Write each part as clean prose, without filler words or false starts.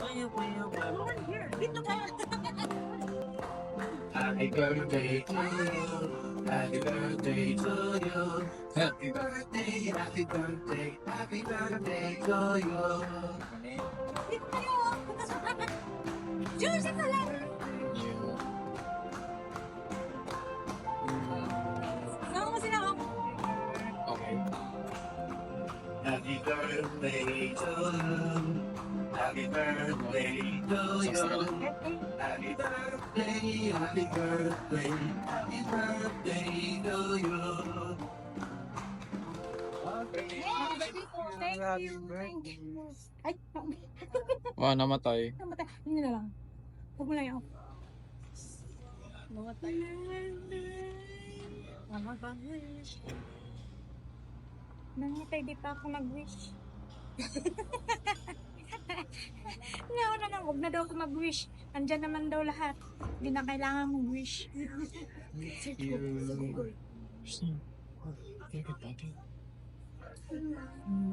Dito ka. Happy birthday to you. Happy birthday to you. Happy birthday, happy birthday, happy birthday to you. Dito kayo. Juicy pala. Sama mo sila ako. Okay. Happy birthday to you. Happy birthday to you. Happy birthday, happy birthday, happy birthday to you. Thank you. Thank you. Ay, Namatay. namatay. Hindi na lang. Huwag mo lang ako. Namatay. Namatay, di pa ako nag-wish. Nauna na, huwag na daw ako mag-wish. Andyan naman daw lahat. Hindi na kailangan mag-wish.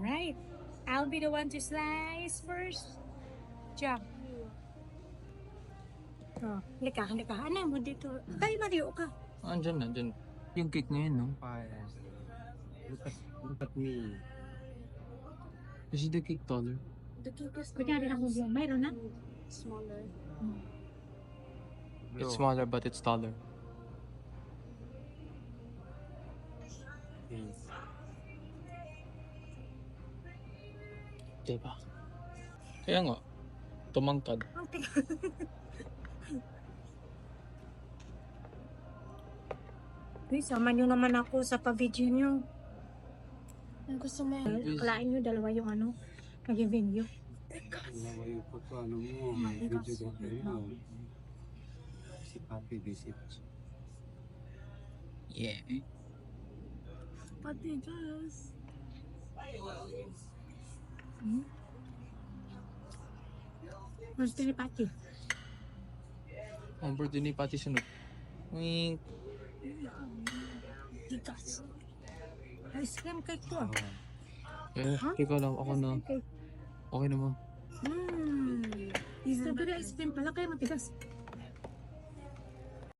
Right. I'll be the one to slice first. Jack. Oh, halika. Ano mo dito? Tayo Mario ka. Andyan. Yung cake na yun, no? Look at me. Is the cake taller? Kunyari ako yung mayroon na. It's smaller, but it's taller. Diba? Kaya nga, tumangkad. Please, sama nyo naman ako sa pa-video nyo. Ang gusto mo. Kalain nyo, dalawa yung nag-video. Yung photo, mo, video mo. Si Papi visit. Yeah. Pati, guys. Gusto ni Pati. Ang birthday ni Pati sunod. Wink. Tigas. Ice cream cake to. Ikaw lang, ako na. Okay naman. Strawberry ice cream pala kaya matigas.